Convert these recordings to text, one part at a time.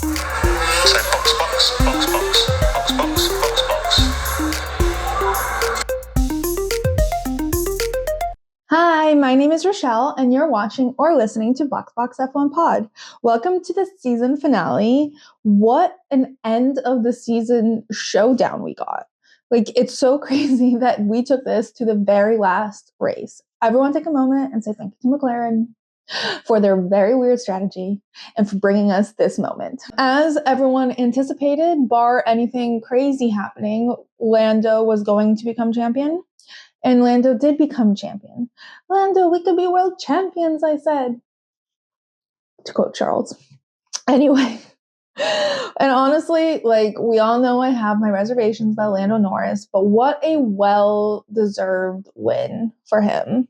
So box. Hi, my name is Rochelle, and you're watching or listening to Box F1 Pod. Welcome to the season finale. What an end of the season showdown we got. Like, it's so crazy that we took this to the very last race. Everyone take a moment and say thank you to McLaren for their very weird strategy and for bringing us this moment. As everyone anticipated, bar anything crazy happening, Lando was going to become champion. And Lando did become champion. Lando, we could be world champions, I said. To quote Charles. Anyway. And honestly, like, we all know I have my reservations about Lando Norris, but what a well-deserved win for him.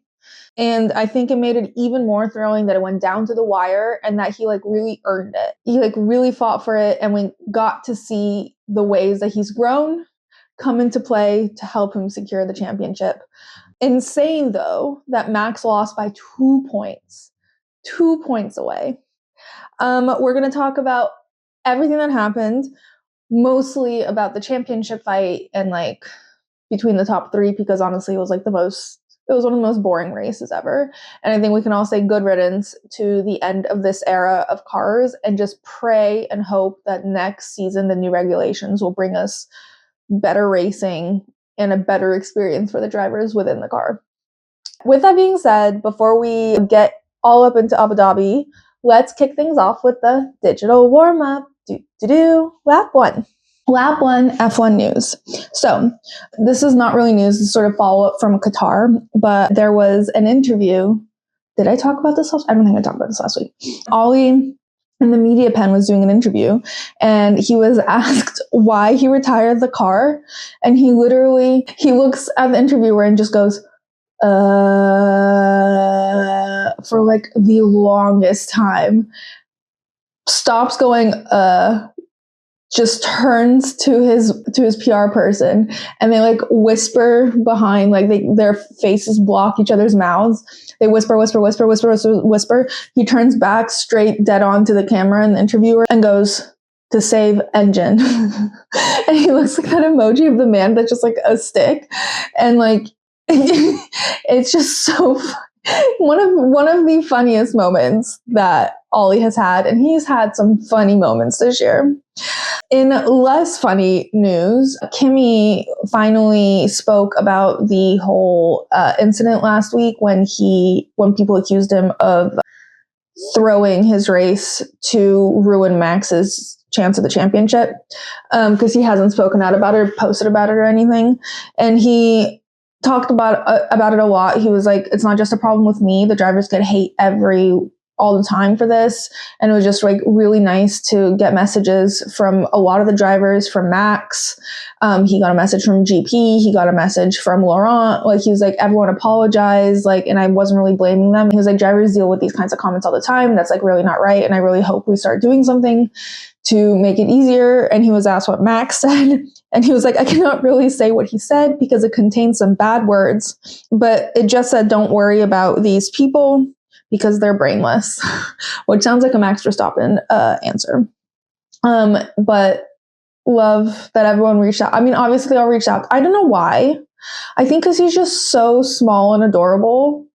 And I think it made it even more thrilling that it went down to the wire and that he really earned it. He really fought for it, and we got to see the ways that he's grown come into play to help him secure the championship. Insane, though, that Max lost by 2 points. 2 points away. We're going to talk about everything that happened, mostly about the championship fight and between the top three, because honestly it was one of the most boring races ever. And I think we can all say good riddance to the end of this era of cars and just pray and hope that next season the new regulations will bring us better racing and a better experience for the drivers within the car. With that being said, before we get all up into Abu Dhabi, let's kick things off with the digital warm-up. Lap one F1 news. So this is not really news. This is sort of follow-up from Qatar, but there was an interview. Did I talk about this last week? I don't think I talked about this last week. Ollie in the media pen was doing an interview, and he was asked why he retired the car, and he looks at the interviewer and just goes, for the longest time, stops going, just turns to his PR person, and they whisper behind, their faces block each other's mouths. They whisper. He turns back straight dead on to the camera and the interviewer and goes, "To save engine." And he looks like that emoji of the man that's just a stick. And it's just so one of the funniest moments that Ollie has had, and he's had some funny moments this year. In less funny news, Kimi finally spoke about the whole incident last week when people accused him of throwing his race to ruin Max's chance of the championship, because he hasn't spoken out about it or posted about it or anything. And he talked about it a lot. He was like, it's not just a problem with me. The drivers get hate all the time for this. And it was just really nice to get messages from a lot of the drivers, from Max. He got a message from GP. He got a message from Laurent. He was like, everyone apologized. And I wasn't really blaming them. He was like, drivers deal with these kinds of comments all the time. That's really not right. And I really hope we start doing something to make it easier. And he was asked what Max said. And he was like, I cannot really say what he said because it contains some bad words, but it just said, don't worry about these people because they're brainless, which sounds like a Max Verstappen answer. But love that everyone reached out. I mean, obviously they all reached out. I don't know why. I think because he's just so small and adorable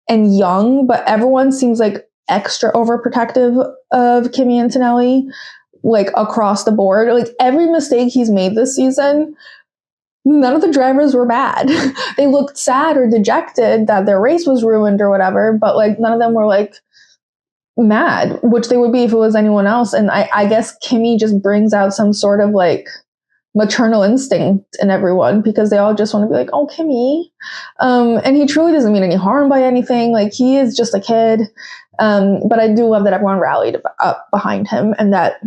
and young, but everyone seems extra overprotective of Kimi Antonelli, across the board. Every mistake he's made this season, none of the drivers were mad. They looked sad or dejected that their race was ruined or whatever, but none of them were mad, which they would be if it was anyone else. And I guess Kimi just brings out some sort of maternal instinct in everyone, because they all just want to be oh, Kimi. And he truly doesn't mean any harm by anything. He is just a kid. But I do love that everyone rallied up behind him, and that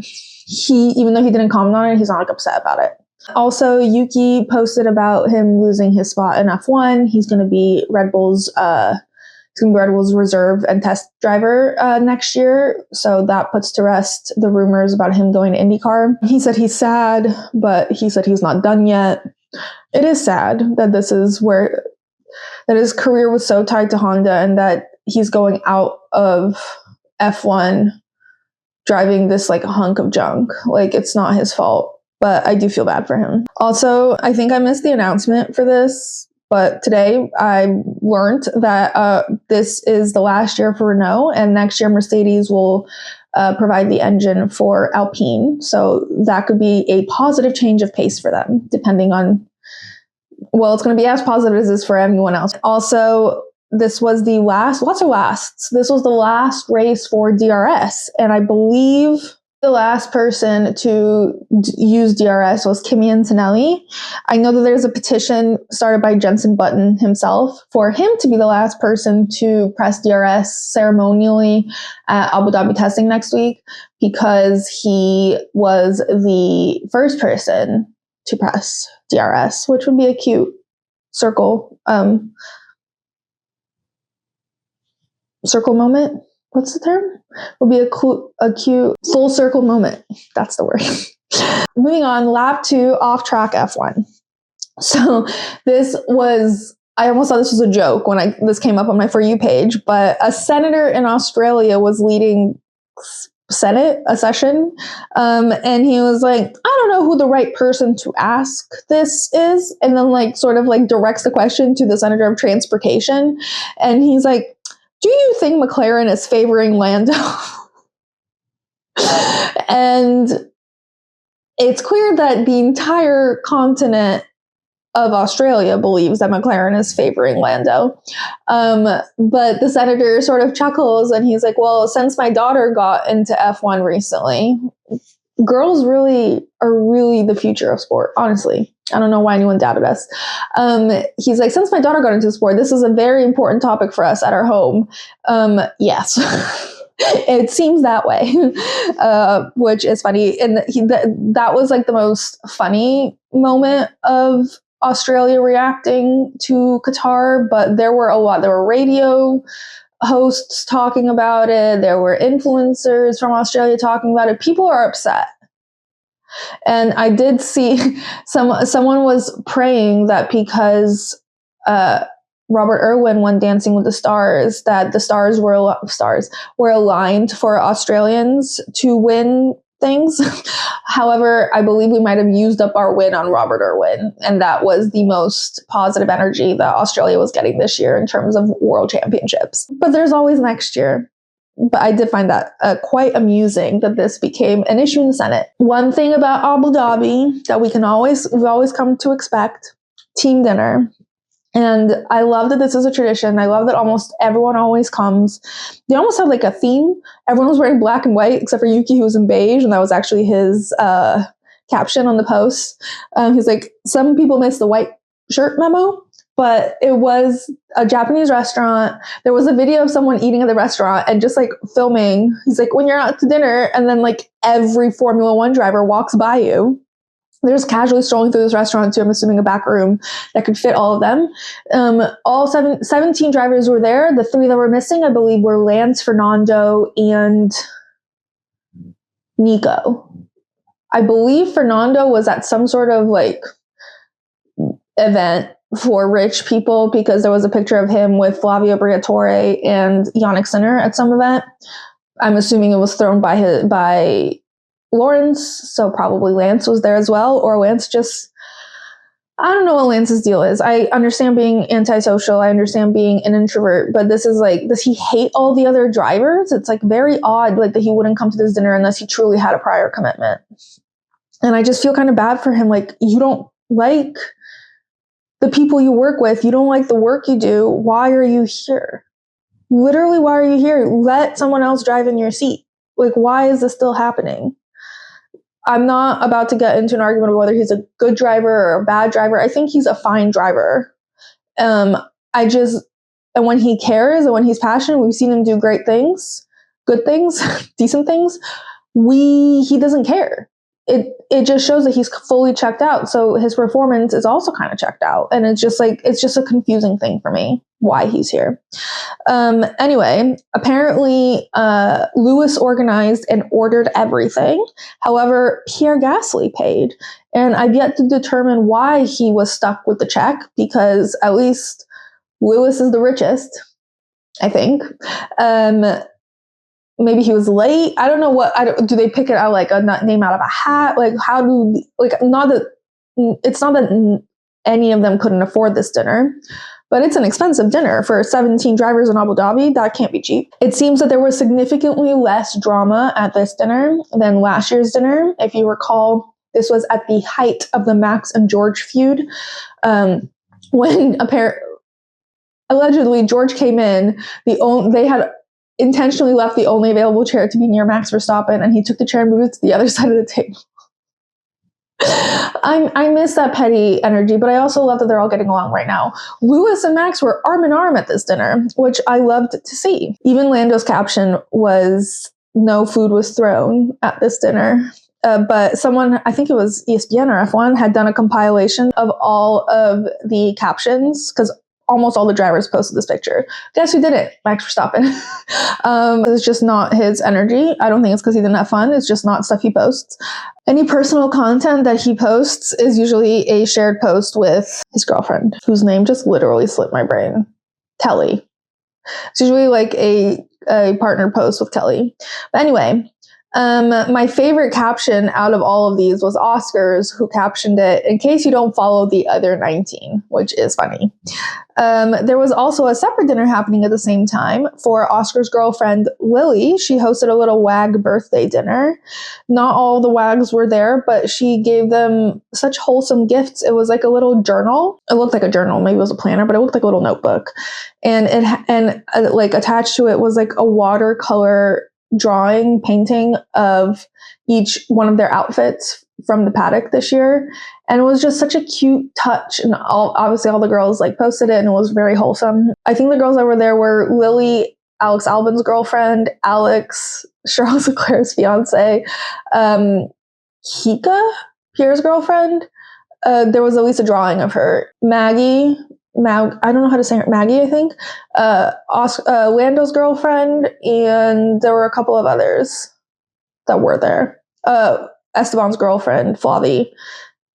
even though he didn't comment on it, he's not upset about it. Also, Yuki posted about him losing his spot in F1. He's going to be Red Bull's reserve and test driver next year. So that puts to rest the rumors about him going to IndyCar. He said he's sad, but he said he's not done yet. It is sad that that his career was so tied to Honda, and that he's going out of F1 driving this like hunk of junk. Like, it's not his fault, but I do feel bad for him. Also, I think I missed the announcement for this, but today I learned that this is the last year for Renault, and next year Mercedes will provide the engine for Alpine. So that could be a positive change of pace for them, depending on, well, it's going to be as positive as it is for everyone else. Also, this was the last, lots of lasts. This was the last race for DRS. And I believe the last person to use DRS was Kimi Antonelli. I know that there's a petition started by Jenson Button himself for him to be the last person to press DRS ceremonially at Abu Dhabi testing next week, because he was the first person to press DRS, which would be a cute circle moment. What's the term? Will be a cute full circle moment. That's the word. Moving on, lap 2, off-track F1. So this was, I almost thought this was a joke when this came up on my For You page, but a senator in Australia was leading a session, and he was like, I don't know who the right person to ask this is, and then like sort of like directs the question to the Senator of Transportation, and he's like, do you think McLaren is favoring Lando? And it's clear that the entire continent of Australia believes that McLaren is favoring Lando. But the senator sort of chuckles and he's like, well, since my daughter got into F1 recently, girls are really the future of sport, honestly. I don't know why anyone doubted us. He's like, since my daughter got into sport, this is a very important topic for us at our home. Yes. It seems that way, which is funny. And that was like the most funny moment of Australia reacting to Qatar, but there were radio hosts talking about it. There were influencers from Australia talking about it. People are upset. And I did see someone was praying that because Robert Irwin won Dancing with the Stars, that the stars were aligned for Australians to win things. However, I believe we might have used up our win on Robert Irwin, and that was the most positive energy that Australia was getting this year in terms of world championships. But there's always next year. But I did find that quite amusing that this became an issue in the Senate. One thing about Abu Dhabi that we've always come to expect: team dinner. And I love that this is a tradition. I love that almost everyone always comes. They almost have like a theme. Everyone was wearing black and white except for Yuki, who was in beige, and that was actually his caption on the post. He's like, some people missed the white shirt memo, but it was a Japanese restaurant. There was a video of someone eating at the restaurant and just like filming. He's like, when you're out to dinner, and then like every Formula One driver walks by you. They're just casually strolling through this restaurant to, I'm assuming, a back room that could fit all of them. All 17 drivers were there. The 3 that were missing, I believe, were Lance, Fernando, and Nico. I believe Fernando was at some sort of like event for rich people, because there was a picture of him with Flavio Briatore and Yannick Sinner at some event. I'm assuming it was thrown by Lawrence, so probably Lance was there as well, or Lance just, I don't know what Lance's deal is. I understand being antisocial, I understand being an introvert, but this is like, does he hate all the other drivers? It's like very odd, like that he wouldn't come to this dinner unless he truly had a prior commitment. And I just feel kind of bad for him. Like, you don't like the people you work with, you don't like the work you do, why are you here? Literally, why are you here? Let someone else drive in your seat. Like, why is this still happening? I'm not about to get into an argument of whether he's a good driver or a bad driver. I think he's a fine driver. And when he cares and when he's passionate, we've seen him do great things, good things, decent things. He doesn't care. It just shows that he's fully checked out. So his performance is also kind of checked out. And it's just a confusing thing for me why he's here. Anyway, apparently Lewis organized and ordered everything. However, Pierre Gasly paid. And I've yet to determine why he was stuck with the check, because at least Lewis is the richest, I think. maybe he was late. I don't know do they pick it out like a name out of a hat? Like how do, like, not that, it's not that any of them couldn't afford this dinner, but it's an expensive dinner for 17 drivers in Abu Dhabi. That can't be cheap. It seems that there was significantly less drama at this dinner than last year's dinner. If you recall, this was at the height of the Max and George feud, when allegedly George came in. They had intentionally left the only available chair to be near Max Verstappen, and he took the chair and moved it to the other side of the table. I miss that petty energy, but I also love that they're all getting along right now. Lewis and Max were arm in arm at this dinner, which I loved to see. Even Lando's caption was, "No food was thrown at this dinner." But someone, I think it was ESPN or F1, had done a compilation of all of the captions, because almost all the drivers posted this picture. Guess who did it? Max Verstappen. It's just not his energy. I don't think it's because he didn't have fun. It's just not stuff he posts. Any personal content that he posts is usually a shared post with his girlfriend, whose name just literally slipped my brain. Kelly. It's usually like a partner post with Kelly. But anyway, my favorite caption out of all of these was Oscar's, who captioned it, "In case you don't follow the other 19, which is funny. There was also a separate dinner happening at the same time for Oscar's girlfriend, Lily. She hosted a little WAG birthday dinner. Not all the WAGs were there, but she gave them such wholesome gifts. It was like a little journal. It looked like a journal. Maybe it was a planner, but it looked like a little notebook. And like attached to it was like a watercolor drawing painting of each one of their outfits from the paddock this year, and it was just such a cute touch, and obviously all the girls like posted it, and it was very wholesome. I think the girls that were there were Lily, Alex Albon's girlfriend, Alex, Charles Leclerc's fiance, Kika, Pierre's girlfriend. There was at least a drawing of her. Maggie, I don't know how to say her. Maggie, I think. Lando's girlfriend, and there were a couple of others that were there. Esteban's girlfriend, Flavie.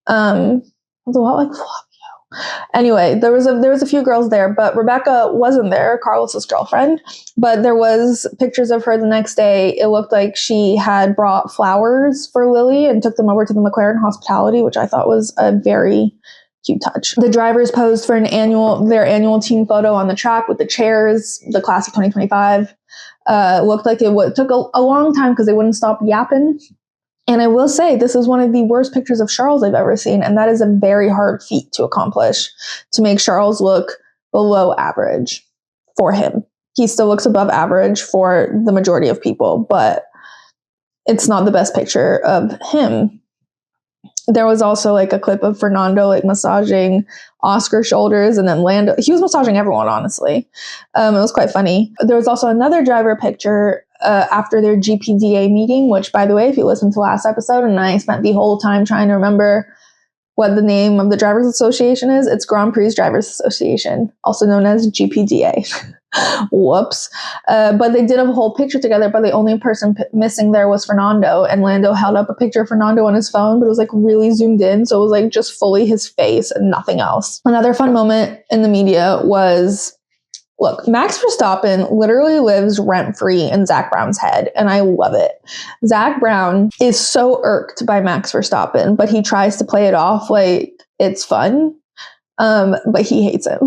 It was a lot like Flavio. Anyway, there was a few girls there, but Rebecca wasn't there, Carlos's girlfriend. But there was pictures of her the next day. It looked like she had brought flowers for Lily and took them over to the McLaren Hospitality, which I thought was a very cute touch. The drivers posed for their annual team photo on the track with the chairs, the class of 2025. Looked like it took a long time because they wouldn't stop yapping. And I will say, this is one of the worst pictures of Charles I've ever seen, and that is a very hard feat to accomplish, to make Charles look below average for him. He still looks above average for the majority of people, but it's not the best picture of him. There was also like a clip of Fernando like massaging Oscar's shoulders, and then Lando. He was massaging everyone, honestly. It was quite funny. There was also another driver picture after their GPDA meeting, which, by the way, if you listened to last episode, and I spent the whole time trying to remember what the name of the Drivers Association is, it's Grand Prix Drivers Association, also known as GPDA. Whoops. But they did a whole picture together, but the only person missing there was Fernando, and Lando held up a picture of Fernando on his phone, but it was like really zoomed in, so it was like just fully his face and nothing else. Another fun moment in the media was, look, Max Verstappen literally lives rent-free in Zach Brown's head, and I love it. Zach Brown is so irked by Max Verstappen, but he tries to play it off like it's fun, but he hates him.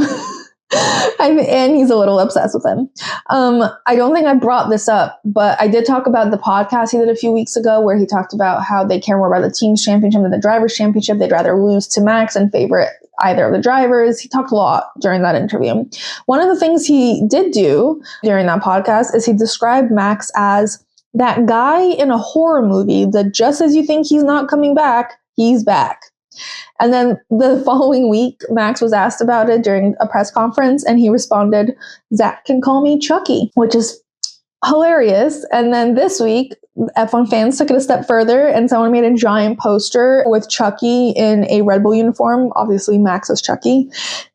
And he's a little obsessed with him. I don't think I brought this up, but I did talk about the podcast he did a few weeks ago where he talked about how they care more about the team's championship than the driver's championship. They'd rather lose to Max and favor either of the drivers. He talked a lot during that interview. One of the things he did do during that podcast is he described Max as that guy in a horror movie that just as you think he's not coming back, he's back. And then the following week, Max was asked about it during a press conference, and he responded, "Zach can call me Chucky," which is hilarious. And then this week, F1 fans took it a step further, and someone made a giant poster with Chucky in a Red Bull uniform. Obviously, Max is Chucky.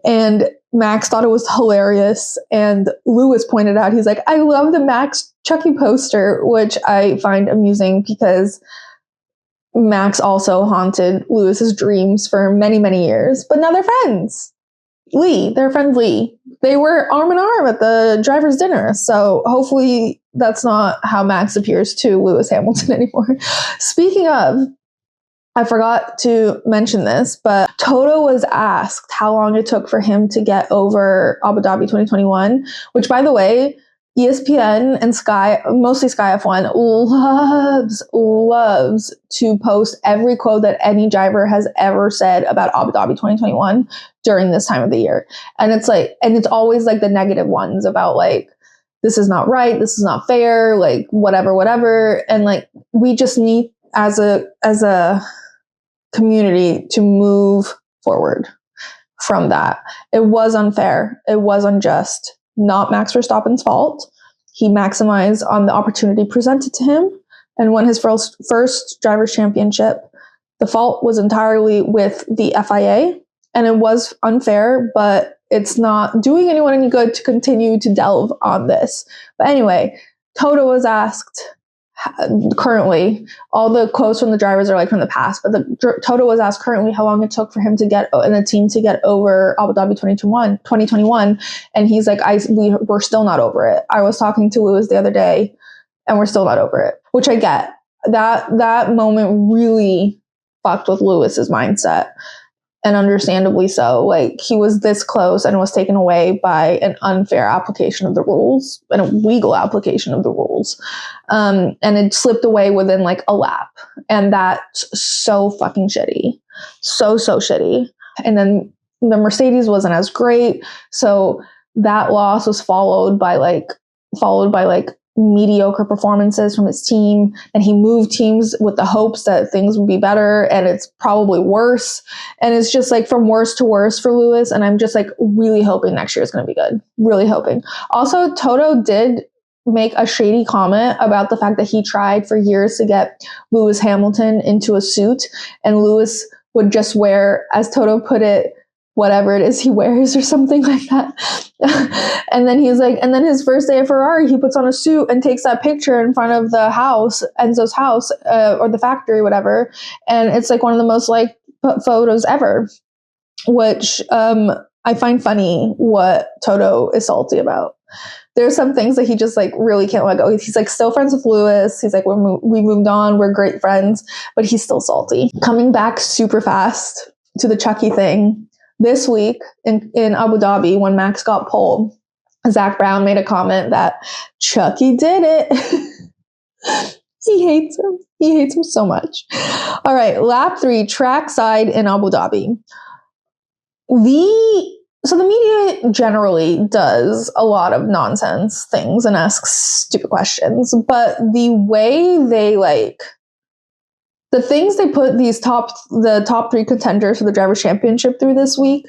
And Max thought it was hilarious. And Lewis pointed out, he's like, "I love the Max Chucky poster," which I find amusing because Max also haunted Lewis's dreams for many, many years. But now they're friends. They're friends Lee. They were arm in arm at the driver's dinner. So hopefully that's not how Max appears to Lewis Hamilton anymore. Speaking of, I forgot to mention this, but Toto was asked how long it took for him to get over Abu Dhabi 2021, which, by the way, ESPN and Sky, mostly Sky F1, loves to post every quote that any driver has ever said about Abu Dhabi 2021 during this time of the year. And it's like, and it's always like the negative ones about like, this is not right, this is not fair, like whatever. And like, we just need as a community to move forward from that. It was unfair. It was unjust. Not Max Verstappen's fault. He maximized on the opportunity presented to him and won his first driver's championship. The fault was entirely with the FIA, and it was unfair, but it's not doing anyone any good to continue to delve on this. But anyway, Toto was asked currently, all the quotes from the drivers are like from the past, but Toto was asked currently how long it took for him to get and the team to get over Abu Dhabi 2021, and he's like, we're still not over it. I was talking to Lewis the other day, and we're still not over it, which I get. That moment really fucked with Lewis's mindset, and understandably so. Like, he was this close and was taken away by an unfair application of the rules and a legal application of the rules. And it slipped away within like a lap. And that's so fucking shitty. So shitty. And then the Mercedes wasn't as great. So that loss was followed by like mediocre performances from his team, and he moved teams with the hopes that things would be better, and it's probably worse, and it's just like from worse to worse for Lewis. And I'm just like really hoping next year is going to be good, really hoping. Also, Toto did make a shady comment about the fact that he tried for years to get Lewis Hamilton into a suit, and Lewis would just wear, as Toto put it, whatever it is he wears or something like that. And then he's like, and then his first day at Ferrari, he puts on a suit and takes that picture in front of the house, Enzo's house, or the factory, whatever. And it's like one of the most like photos ever, which I find funny what Toto is salty about. There's some things that he just like really can't let go. He's like still friends with Lewis. He's like, we moved on. We're great friends, but he's still salty. Coming back super fast to the Chucky thing. This week in Abu Dhabi, when Max got pole, Zach Brown made a comment that Chucky did it. He hates him. He hates him so much. All right, lap 3, trackside in Abu Dhabi. So the media generally does a lot of nonsense things and asks stupid questions, but the way they the things they put the top 3 contenders for the Drivers' Championship through this week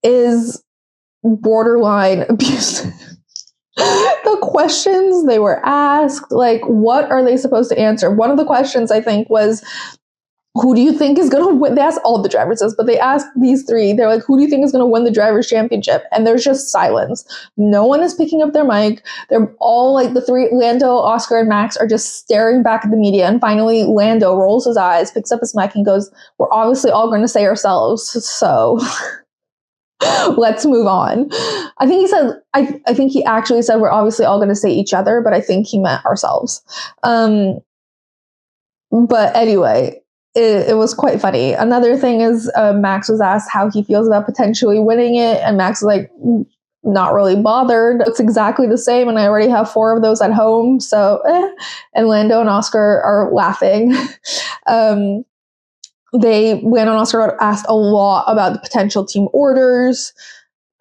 is borderline abusive. The questions they were asked, like, what are they supposed to answer? One of the questions, I think, was, who do you think is going to win? They asked all the drivers this, but they asked these 3. They're like, who do you think is going to win the Drivers' Championship? And there's just silence. No one is picking up their mic. They're all like, the 3, Lando, Oscar, and Max, are just staring back at the media. And finally, Lando rolls his eyes, picks up his mic, and goes, we're obviously all going to say ourselves. So let's move on. I think he said, I think he actually said, we're obviously all going to say each other, but I think he meant ourselves. But anyway, it was quite funny. Another thing is Max was asked how he feels about potentially winning it, and Max was like, not really bothered. It's exactly the same, and I already have 4 of those at home, so And Lando and Oscar are laughing. Lando and Oscar asked a lot about the potential team orders.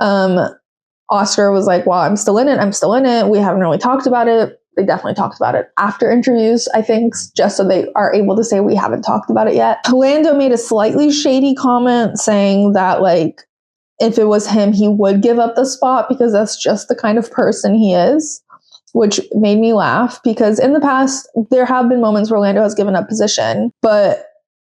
Oscar was like, well, I'm still in it. We haven't really talked about it. They definitely talked about it after interviews, I think, just so they are able to say we haven't talked about it yet. Lando made a slightly shady comment saying that, like, if it was him, he would give up the spot because that's just the kind of person he is, which made me laugh because in the past, there have been moments where Lando has given up position, but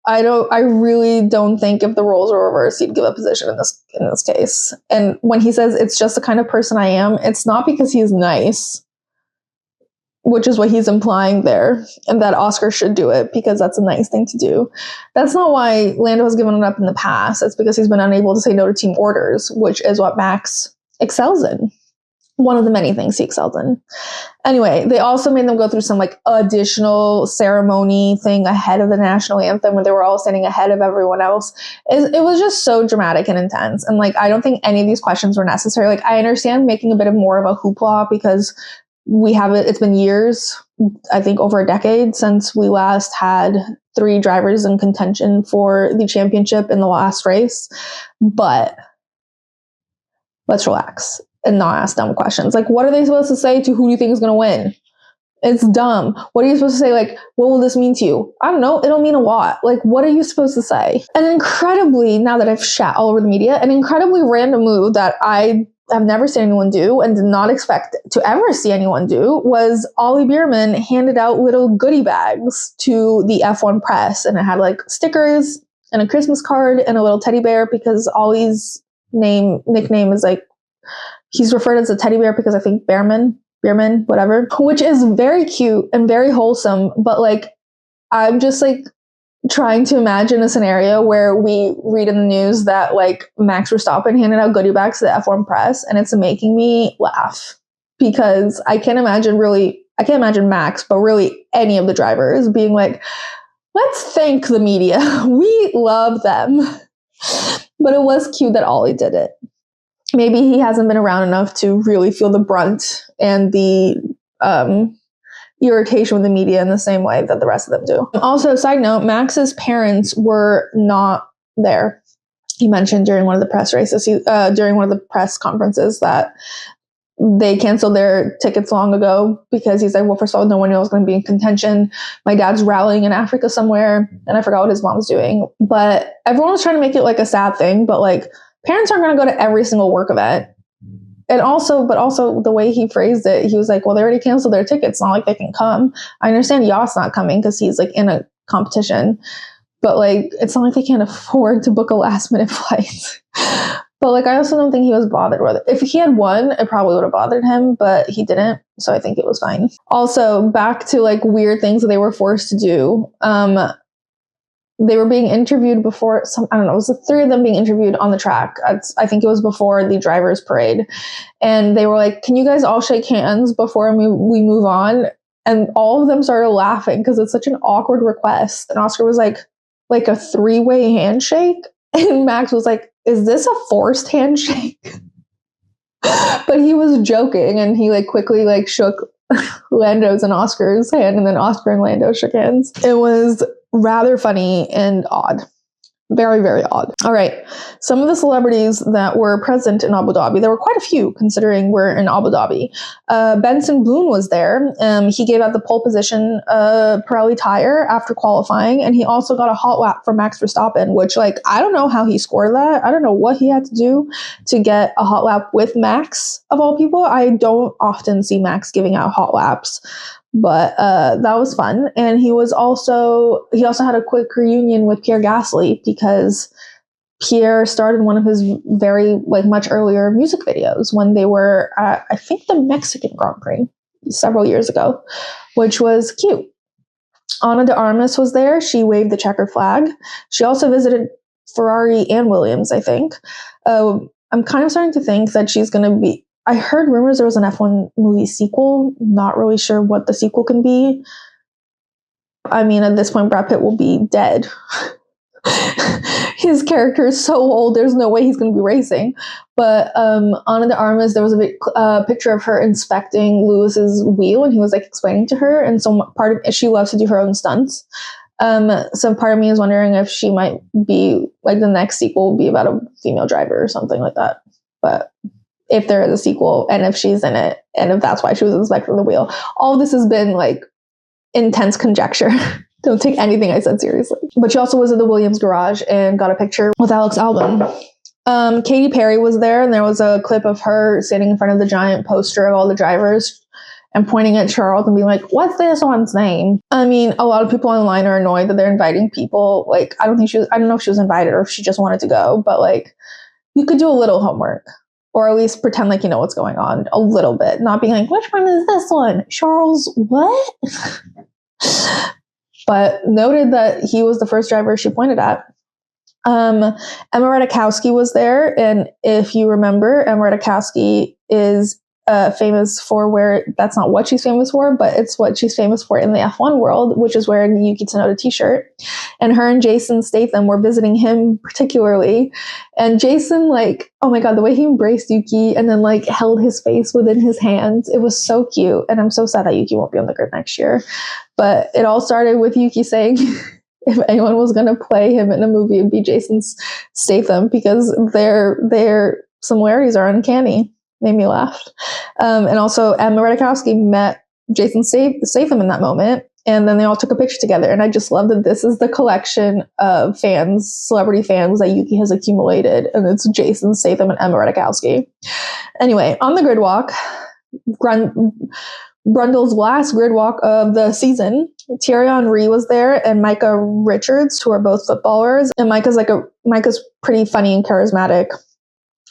I really don't think if the roles were reversed, he'd give up position in this case. And when he says it's just the kind of person I am, it's not because he's nice, which is what he's implying there, and that Oscar should do it because that's a nice thing to do. That's not why Lando has given it up in the past. It's because he's been unable to say no to team orders, which is what Max excels in. one of the many things he excelled in. Anyway, they also made them go through some like additional ceremony thing ahead of the national anthem where they were all standing ahead of everyone else. It was just so dramatic and intense. And like, I don't think any of these questions were necessary. Like, I understand making a bit of more of a hoopla because it's been years, I think over a decade since we last had 3 drivers in contention for the championship in the last race. But let's relax and not ask dumb questions. Like, what are they supposed to say to who do you think is going to win? It's dumb. What are you supposed to say? Like, what will this mean to you? I don't know. It'll mean a lot. Like, what are you supposed to say? And incredibly, now that I've shat all over the media, an incredibly random move that I have never seen anyone do and did not expect to ever see anyone do was Ollie Bearman handed out little goodie bags to the F1 press. And it had like stickers and a Christmas card and a little teddy bear because Ollie's nickname is like, he's referred as a teddy bear because I think Bearman, whatever, which is very cute and very wholesome. But like, I'm just like trying to imagine a scenario where we read in the news that like Max Verstappen handed out goodie bags to the F1 press, and it's making me laugh because I can't imagine Max, but really any of the drivers being like, let's thank the media. We love them. But it was cute that Ollie did it. Maybe he hasn't been around enough to really feel the brunt and the irritation with the media in the same way that the rest of them do. Also, side note, Max's parents were not there. He mentioned during one of the press races, during one of the press conferences, that they canceled their tickets long ago because he's like, well, first of all, no one knows going to be in contention. My dad's rallying in Africa somewhere, and I forgot what his mom's doing. But everyone was trying to make it like a sad thing, but like, parents aren't going to go to every single work event. And also the way he phrased it, he was like, well, they already canceled their tickets. It's not like they can come. I understand Yoss not coming because he's like in a competition, but like, it's not like they can't afford to book a last minute flight. But like, I also don't think he was bothered with it. If he had won, it probably would have bothered him, but he didn't. So I think it was fine. Also, back to like weird things that they were forced to do. They were being interviewed before I don't know, it was the 3 of them being interviewed on the track. I think it was before the driver's parade. And they were like, can you guys all shake hands before we move on? And all of them started laughing because it's such an awkward request. And Oscar was like a 3-way handshake. And Max was like, is this a forced handshake? But he was joking, and he like quickly like shook Lando's and Oscar's hand, and then Oscar and Lando shook hands. It was rather funny and odd. Very, very odd. All right. Some of the celebrities that were present in Abu Dhabi, there were quite a few considering we're in Abu Dhabi. Benson Boone was there. He gave out the pole position Pirelli tire after qualifying, and he also got a hot lap for Max Verstappen, which like, I don't know how he scored that. I don't know what he had to do to get a hot lap with Max of all people. I don't often see Max giving out hot laps. But that was fun. And he also had a quick reunion with Pierre Gasly because Pierre started one of his very like much earlier music videos when they were at, I think, the Mexican Grand Prix several years ago, which was cute. Ana de Armas was there. She waved the checkered flag. She also visited Ferrari and Williams, I think. I'm kind of starting to think that she's going to be... I heard rumors there was an F1 movie sequel. Not really sure what the sequel can be. I mean, at this point, Brad Pitt will be dead. His character is so old, there's no way he's going to be racing. But Ana de Armas, there was a picture of her inspecting Lewis's wheel, and he was like explaining to her. And so she loves to do her own stunts. So part of me is wondering if she might be like the next sequel will be about a female driver or something like that. But if there is a sequel, and if she's in it, and if that's why she was inspecting the wheel, all of this has been like intense conjecture. Don't take anything I said seriously. But she also was at the Williams garage and got a picture with Alex Albon. Katy Perry was there, and there was a clip of her standing in front of the giant poster of all the drivers and pointing at Charles and being like, what's this one's name? I mean, a lot of people online are annoyed that they're inviting people. Like, I don't know if she was invited or if she just wanted to go, but like, you could do a little homework. Or at least pretend like you know what's going on a little bit. Not being like, which one is this one? Charles, what? But noted that he was the first driver she pointed at. Emma Ratajkowski was there. And if you remember, Emma Ratajkowski is famous for, where that's not what she's famous for, but it's what she's famous for in the F1 world, which is wearing the Yuki Tsunoda t-shirt. And her and Jason Statham were visiting him particularly. And Jason, like, oh my God, the way he embraced Yuki and then like held his face within his hands, it was so cute. And I'm so sad that Yuki won't be on the grid next year. But it all started with Yuki saying if anyone was going to play him in a movie, it'd be Jason Statham, because their similarities are uncanny. Made me laugh. And also Emma Ratajkowski met Jason Statham in that moment, and then they all took a picture together. And I just love that this is the collection of fans, celebrity fans that Yuki has accumulated, and it's Jason Statham and Emma Ratajkowski. Anyway, on the grid walk, Brundle's last grid walk of the season, Thierry Henry was there and Micah Richards, who are both footballers. And Micah's pretty funny and charismatic.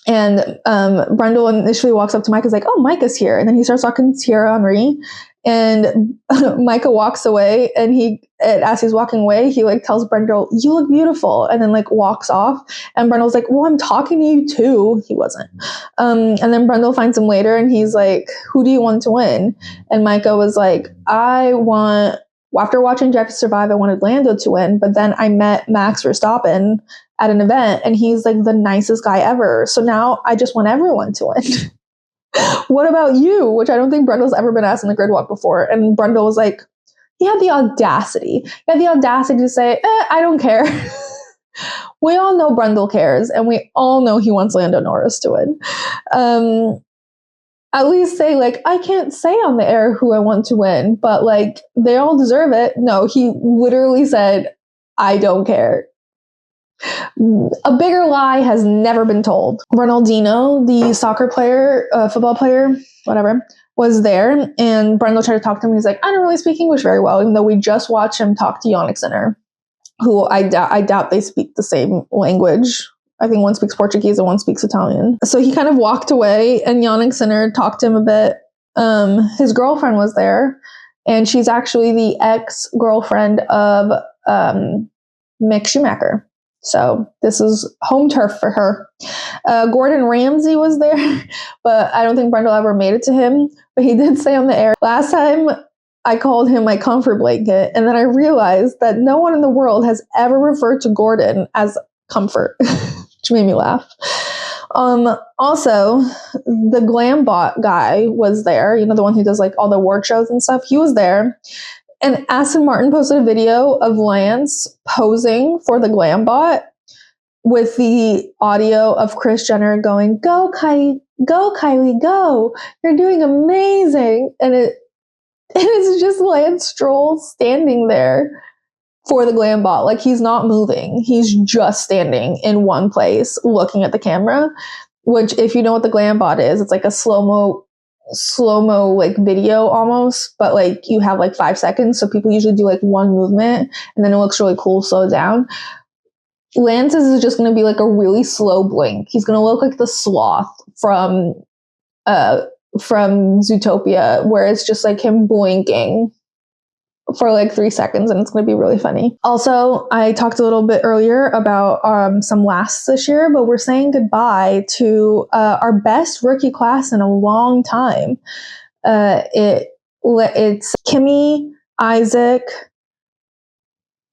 And Brundle initially walks up to Micah, is like, oh, Micah's here. And then he starts talking to Thierry Henry. And Micah walks away, and as he's walking away, he like tells Brundle, you look beautiful, and then like walks off. And Brundle's like, well, I'm talking to you too. He wasn't. And then Brundle finds him later, and he's like, who do you want to win? And Micah was like, after watching Drive to Survive, I wanted Lando to win, but then I met Max Verstappen at an event, and he's like the nicest guy ever. So now I just want everyone to win. What about you? Which I don't think Brundle's ever been asked in the grid walk before. And Brundle was like, he had the audacity to say, I don't care. We all know Brundle cares, and we all know he wants Lando Norris to win. At least say, like, I can't say on the air who I want to win, but like, they all deserve it. No, he literally said, I don't care. A bigger lie has never been told. Ronaldinho, the soccer player, football player, whatever, was there, and Brundle tried to talk to him. He's like, I don't really speak English very well, even though we just watched him talk to Yannick Sinner, who I doubt they speak the same language. I think one speaks Portuguese and one speaks Italian. So he kind of walked away, and Yannick Sinner talked to him a bit. His girlfriend was there, and she's actually the ex-girlfriend of Mick Schumacher. So this is home turf for her. Gordon Ramsay was there, but I don't think Brundle ever made it to him. But he did say on the air, last time I called him my comfort blanket, and then I realized that no one in the world has ever referred to Gordon as comfort, which made me laugh. Also, the Glambot guy was there, the one who does like all the award shows and stuff. He was there. And Aston Martin posted a video of Lance posing for the Glambot with the audio of Kris Jenner going, go Kylie, go. You're doing amazing. And it is just Lance Stroll standing there for the Glambot. Like, he's not moving. He's just standing in one place looking at the camera, which, if you know what the Glambot is, it's like a slow-mo like video almost, but like you have like 5 seconds, so people usually do like one movement and then it looks really cool, slow down. Lance's is just going to be like a really slow blink. He's going to look like the sloth from Zootopia, where it's just like him blinking for like 3 seconds, and it's going to be really funny. Also, I talked a little bit earlier about some lasts this year, but we're saying goodbye to our best rookie class in a long time. It's Kimi, Isaac,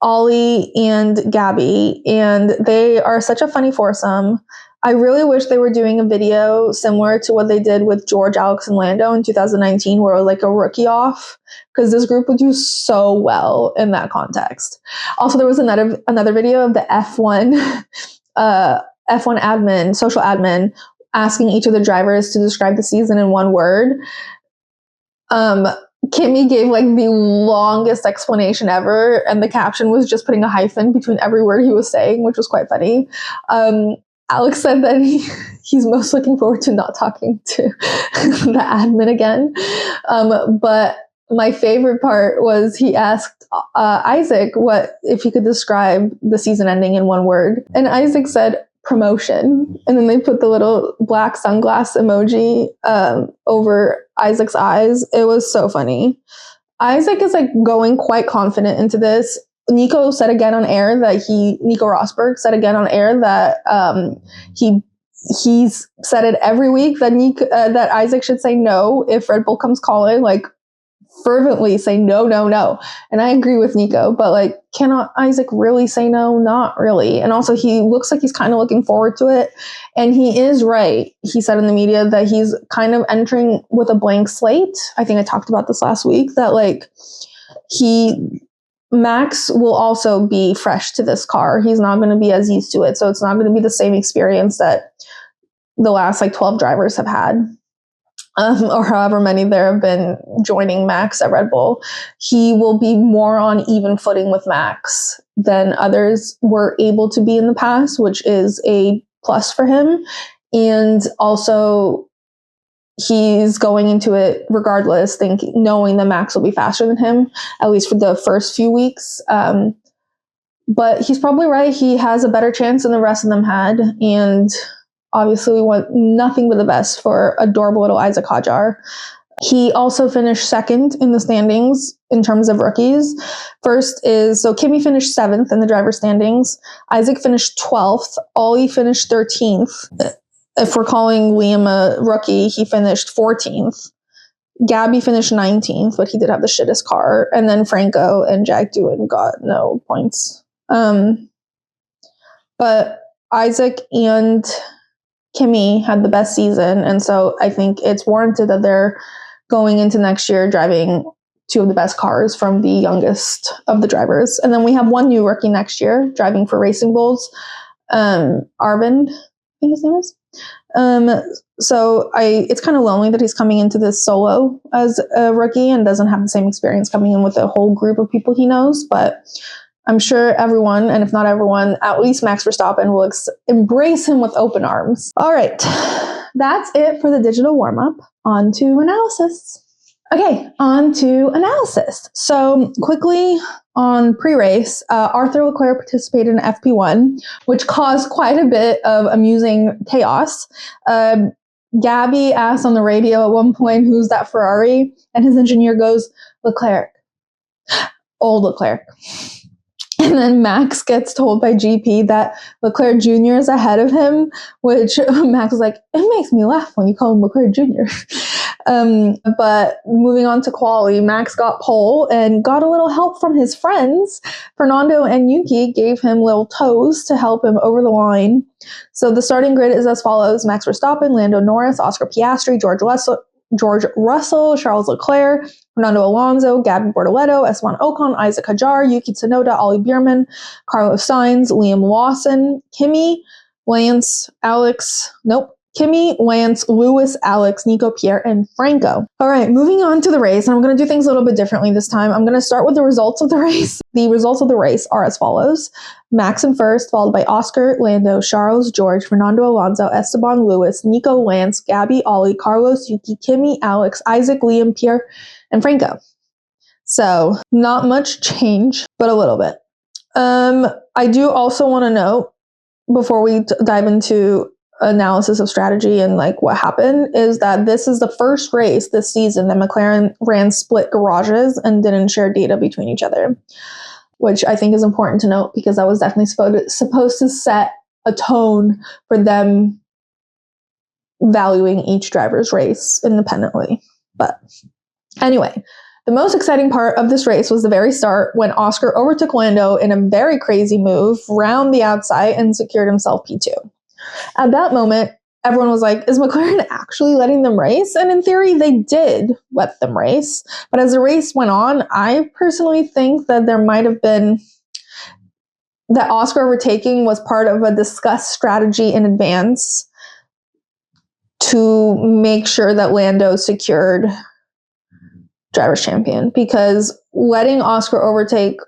Ollie, and Gabby, and they are such a funny foursome. I really wish they were doing a video similar to what they did with George, Alex, and Lando in 2019, where it was like a rookie off, because this group would do so well in that context. Also, there was another video of the F1 admin, social admin, asking each of the drivers to describe the season in one word. Kimi gave like the longest explanation ever, and the caption was just putting a hyphen between every word he was saying, which was quite funny. Alex said that he's most looking forward to not talking to the admin again. But my favorite part was he asked Isaac what if he could describe the season ending in one word. And Isaac said promotion. And then they put the little black sunglass emoji over Isaac's eyes. It was so funny. Isaac is like going quite confident into this. Nico Rosberg said again on air that he he's said it every week that that Isaac should say no if Red Bull comes calling, like fervently say no, no, no. And I agree with Nico, but like, cannot Isaac really say no? Not really. And also he looks like he's kind of looking forward to it. And he is right. He said in the media that he's kind of entering with a blank slate. I think I talked about this last week, that like Max will also be fresh to this car. He's not going to be as used to it. So it's not going to be the same experience that the last like 12 drivers have had. Or however many there have been joining Max at Red Bull. He will be more on even footing with Max than others were able to be in the past, which is a plus for him. And also, he's going into it regardless, knowing that Max will be faster than him, at least for the first few weeks. But he's probably right. He has a better chance than the rest of them had. And obviously, we want nothing but the best for adorable little Isaac Hadjar. He also finished second in the standings in terms of rookies. So Kimi finished 7th in the driver standings. Isaac finished 12th. Ollie finished 13th. If we're calling Liam a rookie, he finished 14th. Gabby finished 19th, but he did have the shittest car. And then Franco and Jack Doohan got no points. But Isaac and Kimi had the best season, and so I think it's warranted that they're going into next year driving two of the best cars from the youngest of the drivers. And then we have one new rookie next year driving for Racing Bulls, Arvind, I think his name is. So it's kind of lonely that he's coming into this solo as a rookie and doesn't have the same experience coming in with a whole group of people he knows, but I'm sure everyone, and if not everyone, at least Max Verstappen will embrace him with open arms. All right, that's it for the digital warm-up. On to analysis. Okay, on to analysis. So quickly on pre-race, Arthur Leclerc participated in FP1, which caused quite a bit of amusing chaos. Gabby asked on the radio at one point, "Who's that Ferrari?" And his engineer goes, "Leclerc, old Leclerc." And then Max gets told by GP that Leclerc Jr. is ahead of him, which Max was like, "It makes me laugh when you call him Leclerc Jr." But moving on to quali, Max got pole and got a little help from his friends. Fernando and Yuki gave him little toes to help him over the line. So the starting grid is as follows: Max Verstappen, Lando Norris, Oscar Piastri, George Russell, Charles Leclerc, Fernando Alonso, Gabby Bortoleto, Esteban Ocon, Isaac Hadjar, Yuki Tsunoda, Ollie Bearman, Carlos Sainz, Liam Lawson, Kimi, Lance, Lewis, Alex, Nico, Pierre, and Franco. All right, moving on to the race. And I'm going to do things a little bit differently this time. I'm going to start with the results of the race. The results of the race are as follows: Max in first, followed by Oscar, Lando, Charles, George, Fernando Alonso, Esteban, Lewis, Nico, Lance, Gabby, Ollie, Carlos, Yuki, Kimi, Alex, Isaac, Liam, Pierre, and Franco. So not much change, but a little bit. I do also want to note, before we dive into analysis of strategy and like what happened, is that this is the first race this season that McLaren ran split garages and didn't share data between each other, which I think is important to note because that was definitely supposed to set a tone for them valuing each driver's race independently. But anyway, the most exciting part of this race was the very start when Oscar overtook Lando in a very crazy move round the outside and secured himself P2. At that moment, everyone was like, is McLaren actually letting them race? And in theory, they did let them race. But as the race went on, I personally think that there might have been that Oscar overtaking was part of a discussed strategy in advance to make sure that Lando secured driver's champion, because letting Oscar overtake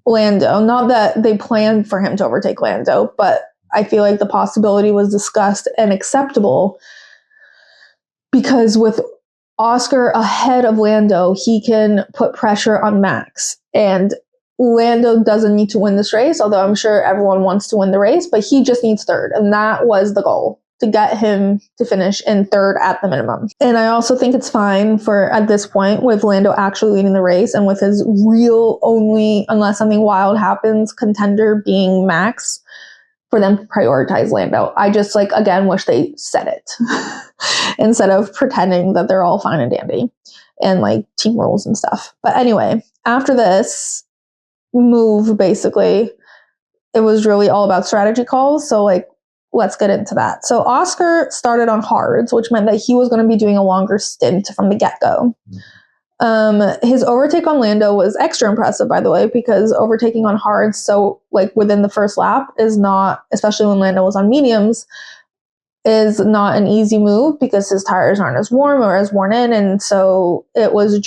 Lando, not that they planned for him to overtake Lando, but I feel like the possibility was discussed and acceptable because with Oscar ahead of Lando, he can put pressure on Max. And Lando doesn't need to win this race, although I'm sure everyone wants to win the race, but he just needs third. And that was the goal, to get him to finish in third at the minimum. And I also think it's fine for, at this point, with Lando actually leading the race and with his real only, unless something wild happens, contender being Max, for them to prioritize Lando. I just like, again, wish they said it instead of pretending that they're all fine and dandy and like team rules and stuff. But anyway, after this move, basically, it was really all about strategy calls. So like, let's get into that. So Oscar started on hards, which meant that he was going to be doing a longer stint from the get-go. His overtake on Lando was extra impressive, by the way, because overtaking on hards, so like within the first lap, is not, especially when Lando was on mediums, is not an easy move because his tires aren't as warm or as worn in. And so it was a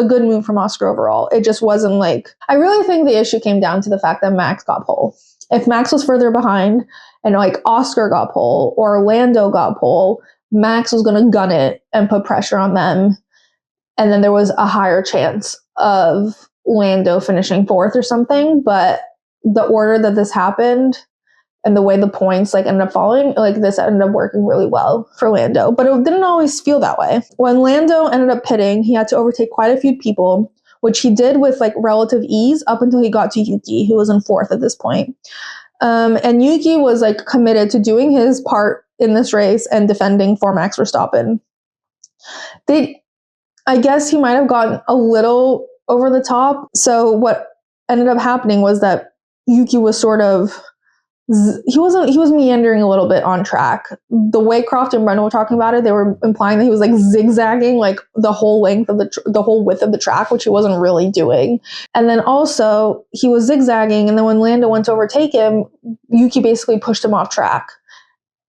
good move from Oscar overall. It just wasn't like, I really think the issue came down to the fact that Max got pole. If Max was further behind and like Oscar got pole or Lando got pole, Max was going to gun it and put pressure on them. And then there was a higher chance of Lando finishing fourth or something. But the order that this happened and the way the points like ended up falling, like this ended up working really well for Lando. But it didn't always feel that way. When Lando ended up pitting, he had to overtake quite a few people, which he did with like relative ease up until he got to Yuki, who was in fourth at this point. And Yuki was like committed to doing his part in this race and defending for Max Verstappen. I guess he might have gotten a little over the top. So what ended up happening was that Yuki was sort of, he was meandering a little bit on track. The way Croft and Brendan were talking about it, they were implying that he was like zigzagging like the whole length of the whole width of the track, which he wasn't really doing. And then also he was zigzagging, and then when Lando went to overtake him, Yuki basically pushed him off track.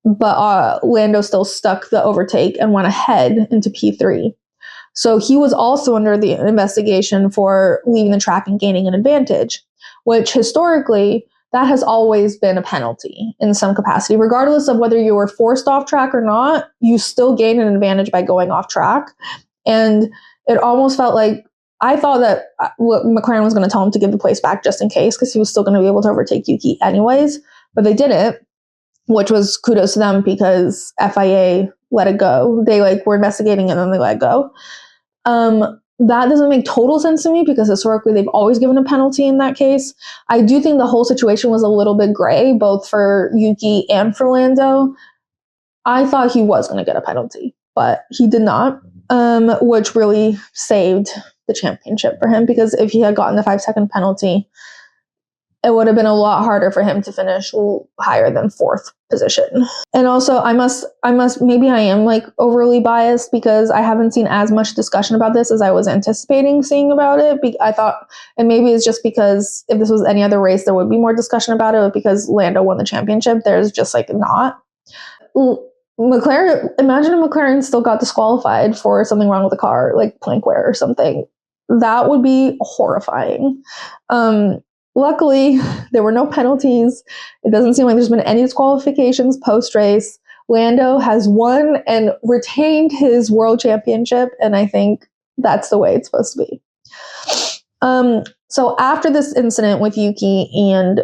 But Lando still stuck the overtake and went ahead into P3. So he was also under the investigation for leaving the track and gaining an advantage, which historically, that has always been a penalty in some capacity. Regardless of whether you were forced off track or not, you still gain an advantage by going off track. And it almost felt like, I thought that McLaren was going to tell him to give the place back just in case, because he was still going to be able to overtake Yuki anyways, but they didn't, which was kudos to them because FIA let it go. They like were investigating and then they let it go. That doesn't make total sense to me because historically they've always given a penalty in that case. I do think the whole situation was a little bit gray, both for Yuki and for Lando. I thought he was going to get a penalty, but he did not, which really saved the championship for him, because if he had gotten the 5-second penalty, it would have been a lot harder for him to finish higher than fourth position. And also, I must, maybe I am like overly biased because I haven't seen as much discussion about this as I was anticipating seeing about it. I thought, and maybe it's just because if this was any other race, there would be more discussion about it, but because Lando won the championship, there's just like not. McLaren, imagine if McLaren still got disqualified for something wrong with the car, like plank wear or something. That would be horrifying. Luckily, there were no penalties. It doesn't seem like there's been any disqualifications post-race. Lando has won and retained his world championship, and I think that's the way it's supposed to be. So after this incident with Yuki and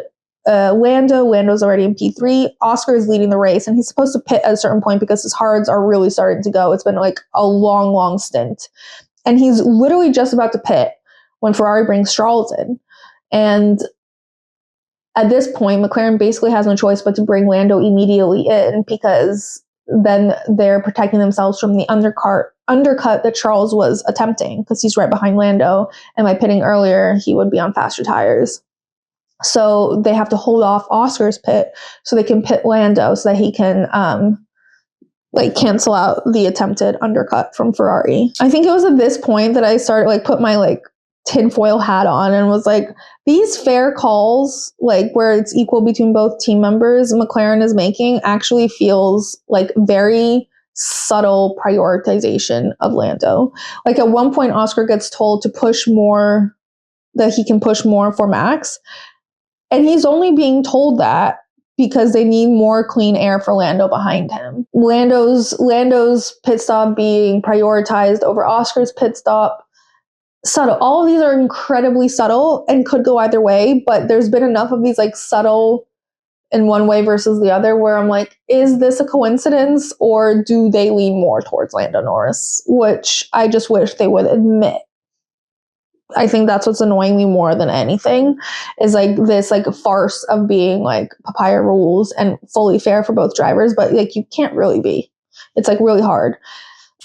Lando's already in P3. Oscar is leading the race, and he's supposed to pit at a certain point because his hards are really starting to go. It's been like a long, long stint. And he's literally just about to pit when Ferrari brings Charles in. And at this point, McLaren basically has no choice but to bring Lando immediately in, because then they're protecting themselves from the undercut that Charles was attempting, because he's right behind Lando. And by pitting earlier, he would be on faster tires. So they have to hold off Oscar's pit so they can pit Lando so that he can cancel out the attempted undercut from Ferrari. I think it was at this point that I started put my tinfoil hat on and was like, these fair calls, where it's equal between both team members McLaren is making, actually feels like very subtle prioritization of Lando. At one point, Oscar gets told to push more, that he can push more for Max. And he's only being told that because they need more clean air for Lando behind him. Lando's pit stop being prioritized over Oscar's pit stop. Subtle. All of these are incredibly subtle and could go either way, but there's been enough of these subtle in one way versus the other where I'm like, is this a coincidence, or do they lean more towards Lando Norris? Which I just wish they would admit. I think that's what's annoying me more than anything, is like this like farce of being like papaya rules and fully fair for both drivers, but like you can't really be. It's like really hard.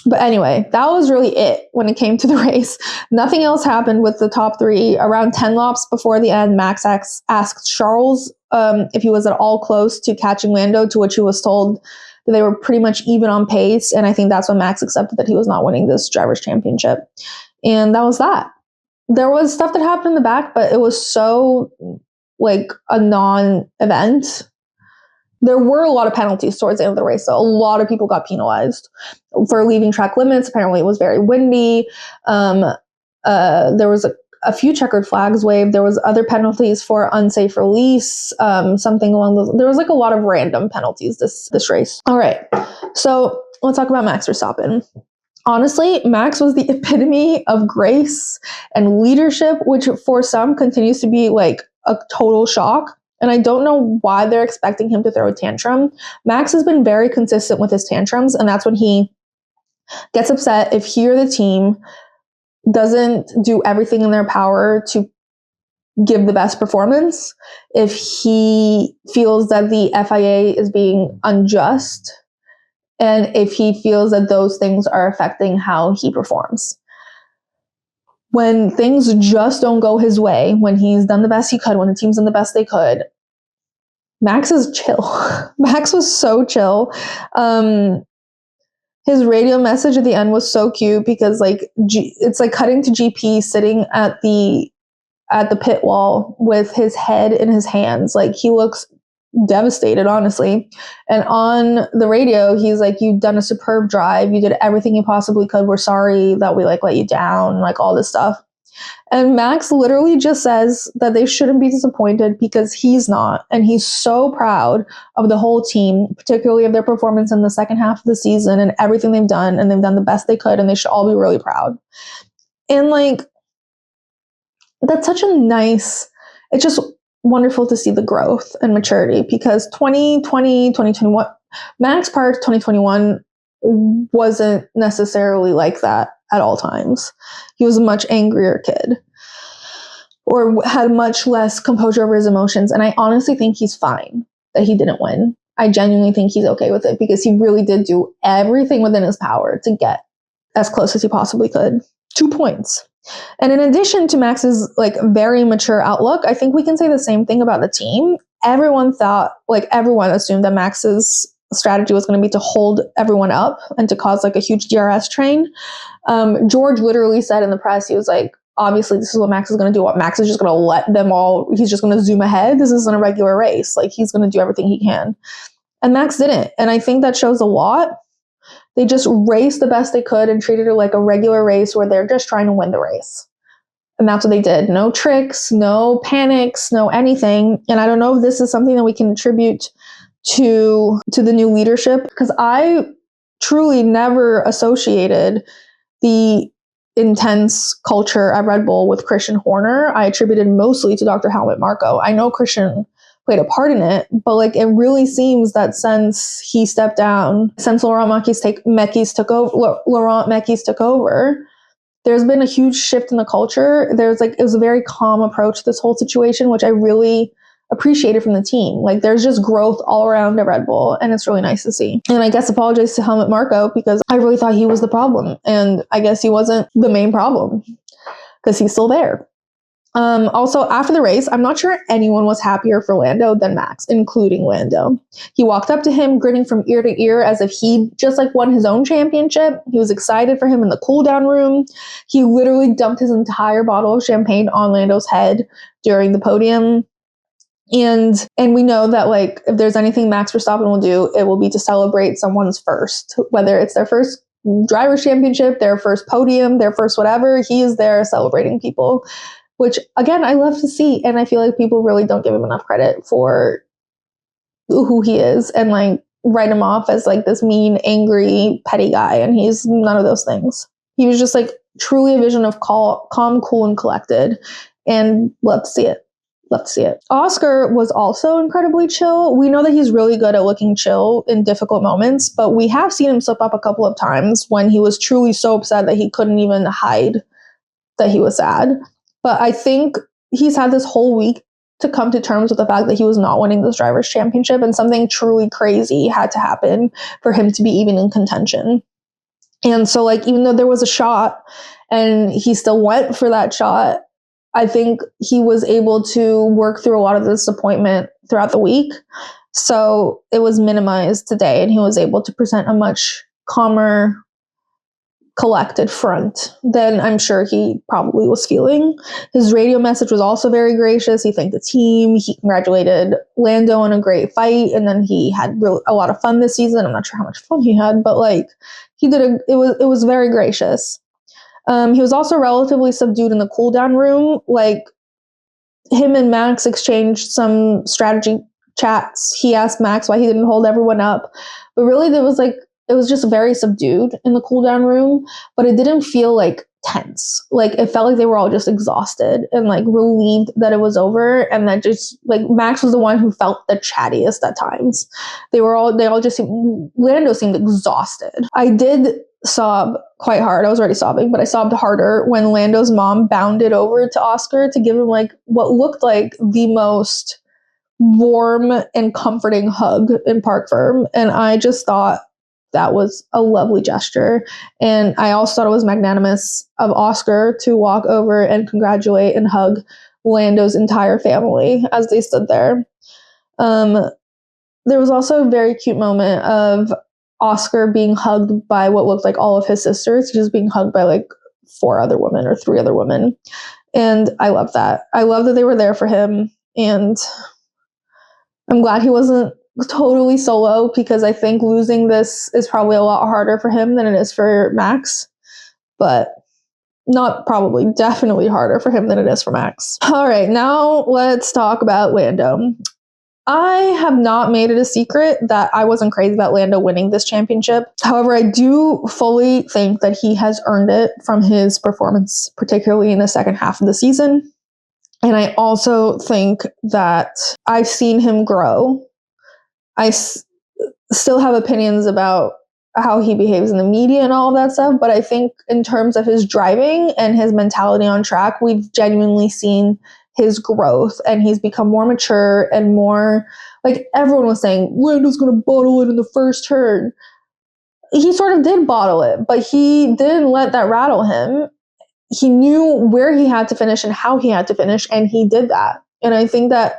But anyway, that was really it when it came to the race. Nothing else happened with the top three. Around 10 laps before the end, Max asked Charles if he was at all close to catching Lando, to which he was told that they were pretty much even on pace. And I think that's when Max accepted that he was not winning this driver's championship. And that was that. There was stuff that happened in the back, but it was so like a non-event. There were a lot of penalties towards the end of the race, so a lot of people got penalized for leaving track limits. Apparently, it was very windy. There was a few checkered flags waved. There was other penalties for unsafe release, something along those. There was like a lot of random penalties this race. All right, so let's talk about Max Verstappen. Honestly, Max was the epitome of grace and leadership, which for some continues to be like a total shock. And I don't know why they're expecting him to throw a tantrum. Max has been very consistent with his tantrums, and that's when he gets upset if he or the team doesn't do everything in their power to give the best performance, if he feels that the FIA is being unjust, and if he feels that those things are affecting how he performs. When things just don't go his way, when he's done the best he could, when the team's done the best they could, Max is chill. Max was so chill. His radio message at the end was so cute because like it's like cutting to GP sitting at the pit wall with his head in his hands. Like he looks devastated, honestly. And on the radio, he's like, "You've done a superb drive. You did everything you possibly could. We're sorry that we like let you down," like all this stuff. And Max literally just says that they shouldn't be disappointed because he's not. And he's so proud of the whole team, particularly of their performance in the second half of the season and everything they've done. And they've done the best they could, and they should all be really proud. And like, that's such a nice, it's just wonderful to see the growth and maturity, because 2020, 2021, Max prior to 2021 wasn't necessarily like that at all times. He was a much angrier kid, or had much less composure over his emotions. And I honestly think he's fine that he didn't win. I genuinely think he's okay with it, because he really did do everything within his power to get as close as he possibly could. 2 points. And in addition to Max's like very mature outlook, I think we can say the same thing about the team. Everyone assumed that Max's strategy was going to be to hold everyone up and to cause like a huge DRS train. George literally said in the press, he was like, obviously this is what Max is going to do. What Max is just going to let them all, he's just going to zoom ahead. This isn't a regular race. Like he's going to do everything he can. And Max didn't. And I think that shows a lot. They just raced the best they could and treated it like a regular race where they're just trying to win the race. And that's what they did. No tricks, no panics, no anything. And I don't know if this is something that we can attribute to the new leadership, because I truly never associated the intense culture at Red Bull with Christian Horner. I attributed mostly to Dr. Helmut Marko. I know Christian played a part in it, but like it really seems that since he stepped down, since Laurent Mekies took over, there's been a huge shift in the culture. It was a very calm approach to this whole situation, which I really appreciated from the team. Like there's just growth all around at Red Bull, and it's really nice to see. And I guess apologize to Helmut Marko, because I really thought he was the problem, and I guess he wasn't the main problem because he's still there. Also, after the race, I'm not sure anyone was happier for Lando than Max, including Lando. He walked up to him, grinning from ear to ear as if he just like won his own championship. He was excited for him in the cool down room. He literally dumped his entire bottle of champagne on Lando's head during the podium. And we know that like if there's anything Max Verstappen will do, it will be to celebrate someone's first, whether it's their first driver's championship, their first podium, their first whatever. He is there celebrating people, which again, I love to see. And I feel like people really don't give him enough credit for who he is, and like write him off as like this mean, angry, petty guy. And he's none of those things. He was just like truly a vision of calm, cool, and collected, and love to see it. Oscar was also incredibly chill. We know that he's really good at looking chill in difficult moments, but we have seen him slip up a couple of times when he was truly so upset that he couldn't even hide that he was sad. But I think he's had this whole week to come to terms with the fact that he was not winning this drivers' championship, and something truly crazy had to happen for him to be even in contention. And so, like, even though there was a shot and he still went for that shot, I think he was able to work through a lot of the disappointment throughout the week. So it was minimized today, and he was able to present a much calmer, collected front than I'm sure he probably was feeling. His radio message was also very gracious. He thanked the team. He congratulated Lando on a great fight, and then he had a lot of fun this season. I'm not sure how much fun he had, but like he did it was very gracious. He was also relatively subdued in the cool down room. Like, him and Max exchanged some strategy chats. He asked Max why he didn't hold everyone up, but really it was just very subdued in the cool down room, but it didn't feel like tense. Like, it felt like they were all just exhausted and like relieved that it was over, and that just like Max was the one who felt the chattiest at times. They all just Lando seemed exhausted. I did sob quite hard. I was already sobbing, but I sobbed harder when Lando's mom bounded over to Oscar to give him like what looked like the most warm and comforting hug in Park Firm. And I just thought that was a lovely gesture. And I also thought it was magnanimous of Oscar to walk over and congratulate and hug Lando's entire family as they stood there. There was also a very cute moment of Oscar being hugged by what looked like all of his sisters. He was being hugged by like 4 other women or 3 other women. And I love that. I love that they were there for him. And I'm glad he wasn't totally solo, because I think losing this is probably a lot harder for him than it is for Max. But not probably, definitely harder for him than it is for Max. All right, now let's talk about Lando. I have not made it a secret that I wasn't crazy about Lando winning this championship. However, I do fully think that he has earned it from his performance, particularly in the second half of the season. And I also think that I've seen him grow. I still have opinions about how he behaves in the media and all of that stuff, but I think in terms of his driving and his mentality on track, we've genuinely seen his growth, and he's become more mature and more, like, everyone was saying Lando's gonna bottle it in the first turn. He sort of did bottle it, but he didn't let that rattle him. He knew where he had to finish and how he had to finish, and he did that. And I think that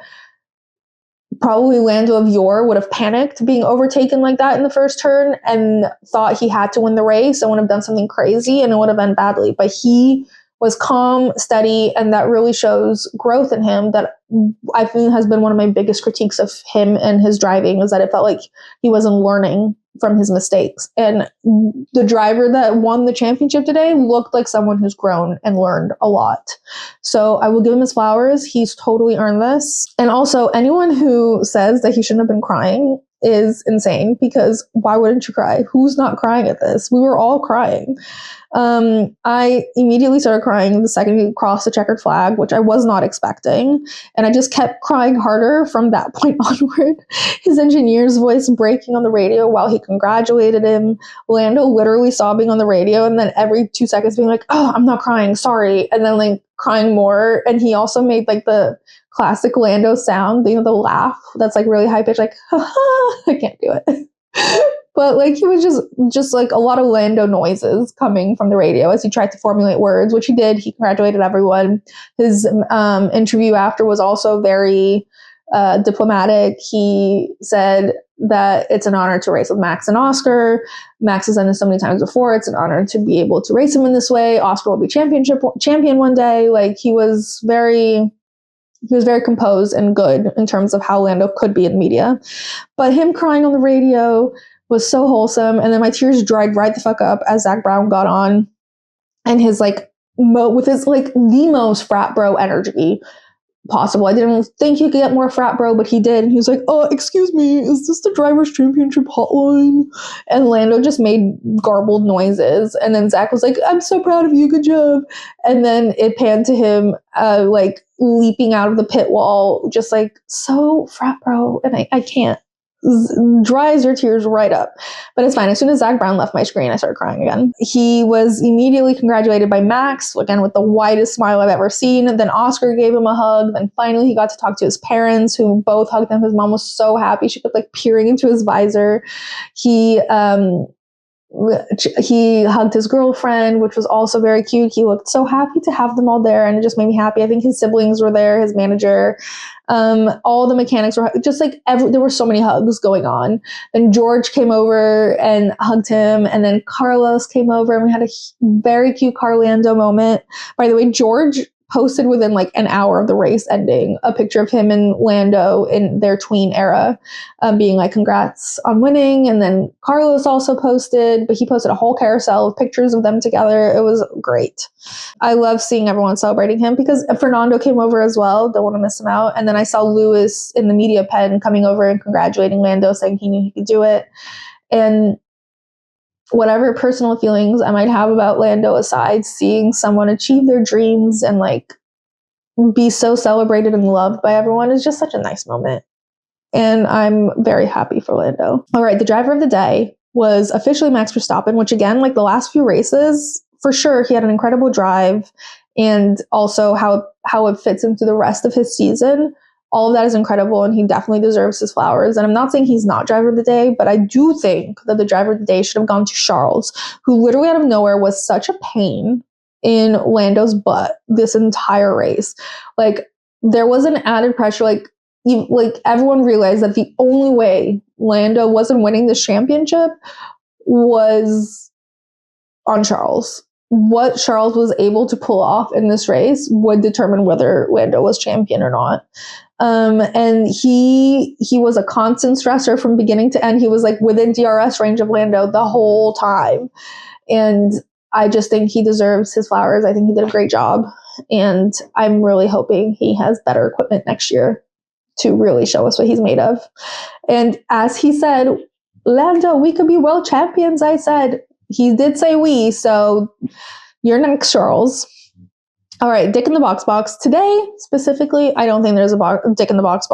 probably Lando of yore would have panicked being overtaken like that in the first turn and thought he had to win the race and would have done something crazy, and it would have ended badly. But he was calm, steady, and that really shows growth in him. That I think has been one of my biggest critiques of him and his driving, is that it felt like he wasn't learning from his mistakes. And the driver that won the championship today looked like someone who's grown and learned a lot. So I will give him his flowers. He's totally earned this. And also, anyone who says that he shouldn't have been crying is insane, because why wouldn't you cry? Who's not crying at this? We were all crying. I immediately started crying the second he crossed the checkered flag, which I was not expecting. And I just kept crying harder from that point onward. His engineer's voice breaking on the radio while he congratulated him. Lando literally sobbing on the radio, and then every 2 seconds being like, "Oh, I'm not crying, sorry." And then like crying more. And he also made like the classic Lando sound, the laugh that's like really high pitched, like, ha ha. I can't do it. But like he was just like a lot of Lando noises coming from the radio as he tried to formulate words, which he did. He congratulated everyone. His interview after was also very diplomatic. He said that it's an honor to race with Max and Oscar. Max has done this so many times before. It's an honor to be able to race him in this way. Oscar will be champion one day. Like he was very composed and good in terms of how Lando could be in media. But him crying on the radio was so wholesome. And then my tears dried right the fuck up as Zach Brown got on, and his like with his like the most frat bro energy possible. I didn't think he could get more frat bro, but he did. And he was like, "Oh, excuse me, is this the Drivers' Championship hotline?" And Lando just made garbled noises. And then Zach was like, "I'm so proud of you, good job." And then it panned to him like leaping out of the pit wall, just like so frat bro. And I can't. dries your tears right up. But it's fine. As soon as Zach Brown left my screen, I started crying again. He was immediately congratulated by Max, again with the widest smile I've ever seen. Then Oscar gave him a hug. Then finally he got to talk to his parents, who both hugged him. His mom was so happy. She kept like peering into his visor. He hugged his girlfriend, which was also very cute. He looked so happy to have them all there, and it just made me happy. I think his siblings were there, his manager, all the mechanics were just like there were so many hugs going on. Then George came over and hugged him, and then Carlos came over, and we had a very cute Carlando moment. By the way, George posted within like an hour of the race ending a picture of him and Lando in their tween era, being like, congrats on winning. And then Carlos also posted, but he posted a whole carousel of pictures of them together. It was great. I love seeing everyone celebrating him, because Fernando came over as well. Don't want to miss him out. And then I saw Lewis in the media pen coming over and congratulating Lando, saying he knew he could do it. And whatever personal feelings I might have about Lando aside, seeing someone achieve their dreams and like be so celebrated and loved by everyone is just such a nice moment. And I'm very happy for Lando. All right, the driver of the day was officially Max Verstappen, which again, like the last few races, for sure, he had an incredible drive, and also how it fits into the rest of his season. All of that is incredible, and he definitely deserves his flowers. And I'm not saying he's not driver of the day, but I do think that the driver of the day should have gone to Charles, who literally out of nowhere was such a pain in Lando's butt this entire race. Like, there was an added pressure. Like everyone realized that the only way Lando wasn't winning this championship was on Charles. What Charles was able to pull off in this race would determine whether Lando was champion or not. And he was a constant stressor from beginning to end. He was like within DRS range of Lando the whole time. And I just think he deserves his flowers. I think he did a great job. And I'm really hoping he has better equipment next year to really show us what he's made of. And as he said, Lando, we could be world champions, I said. He did say we, so you're next, Charles. All right, Dick in the Box. Today, specifically, I don't think there's a Dick in the Box.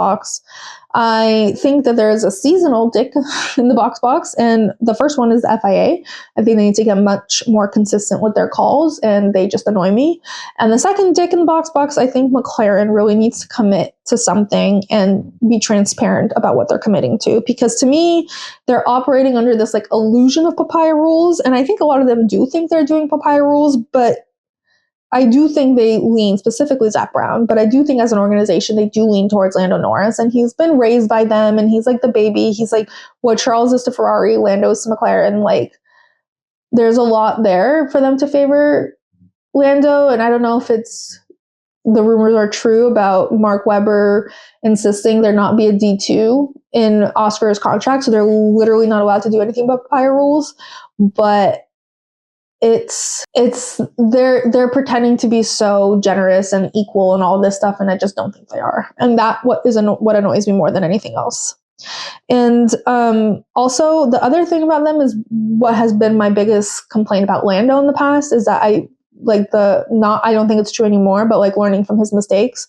I think that there is a seasonal Dick in the Box, and the first one is the FIA. I think they need to get much more consistent with their calls, and they just annoy me. And the second Dick in the Box, I think McLaren really needs to commit to something and be transparent about what they're committing to, because to me, they're operating under this like illusion of papaya rules, and I think a lot of them do think they're doing papaya rules, but I do think they lean, specifically Zach Brown, but I do think as an organization, they do lean towards Lando Norris, and he's been raised by them, and he's like the baby. He's like what Charles is to Ferrari, Lando is to McLaren. Like, there's a lot there for them to favor Lando, and I don't know if the rumors are true about Mark Webber insisting there not be a D2 in Oscar's contract, so they're literally not allowed to do anything but papaya rules, but they're pretending to be so generous and equal and all this stuff, and I just don't think they are. And what annoys me more than anything else. And also the other thing about them is what has been my biggest complaint about Lando in the past is that I don't think it's true anymore, but like learning from his mistakes.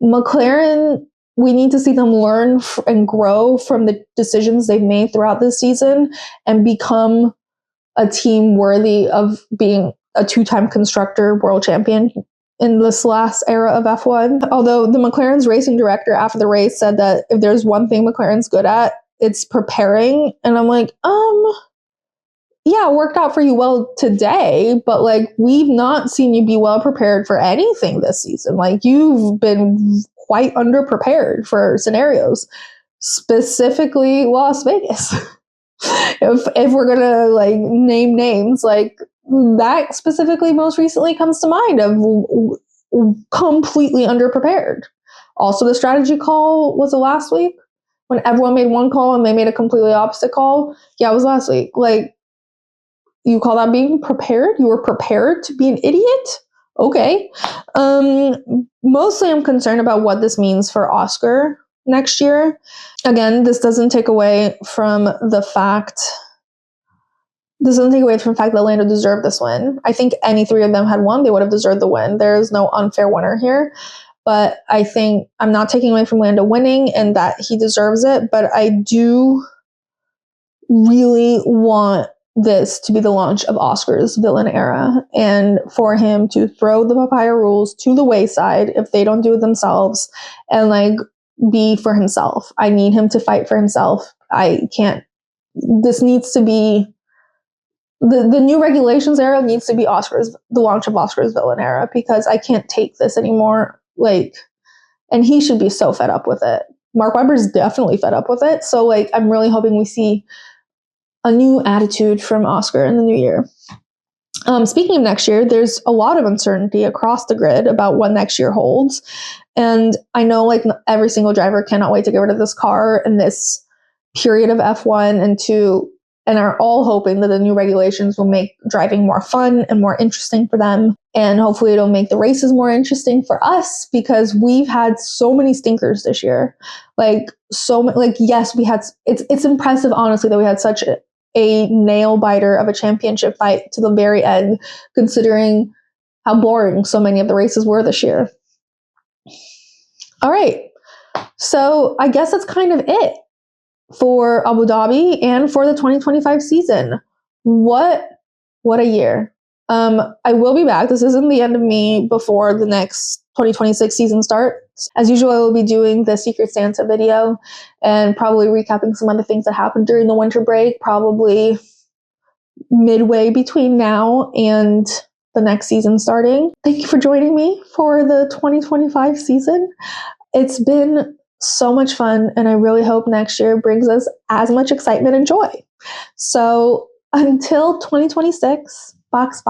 McLaren, we need to see them learn and grow from the decisions they've made throughout this season and become a team worthy of being a two-time constructor world champion in this last era of F1. Although the McLaren's racing director after the race said that if there's one thing McLaren's good at, it's preparing. And I'm like, yeah, it worked out for you well today, but like we've not seen you be well prepared for anything this season. Like you've been quite underprepared for scenarios, specifically Las Vegas. if we're gonna like name names, like that specifically most recently comes to mind of completely underprepared. Also, the strategy call was it last week when everyone made one call and they made a completely opposite call. Yeah, it was last week. Like, you call that being prepared? You were prepared to be an idiot? Okay. Mostly I'm concerned about what this means for Oscar next year. Again, this doesn't take away from the fact that Lando deserved this win. I think any three of them had won, they would have deserved the win. There is no unfair winner here. but I think I'm not taking away from Lando winning and that he deserves it, but I do really want this to be the launch of Oscar's villain era, and for him to throw the papaya rules to the wayside if they don't do it themselves, and like be for himself. I need him to fight for himself. This needs to be the new regulations era needs to be the launch of Oscar's villain era, because I can't take this anymore. Like, and he should be so fed up with it. Mark Webber's definitely fed up with it. So like, I'm really hoping we see a new attitude from Oscar in the new year. Speaking of next year, there's a lot of uncertainty across the grid about what next year holds. And I know like every single driver cannot wait to get rid of this car in this period of F1 and are all hoping that the new regulations will make driving more fun and more interesting for them. And hopefully it'll make the races more interesting for us, because we've had so many stinkers this year. Yes, it's impressive, honestly, that we had such a nail biter of a championship fight to the very end, considering how boring so many of the races were this year. All right. So I guess that's kind of it for Abu Dhabi and for the 2025 season. What a year. I will be back. This isn't the end of me before the next 2026 season starts. As usual, I will be doing the Secret Santa video and probably recapping some other things that happened during the winter break, probably midway between now and the next season starting. Thank you for joining me for the 2025 season. It's been so much fun, and I really hope next year brings us as much excitement and joy. So until 2026, box.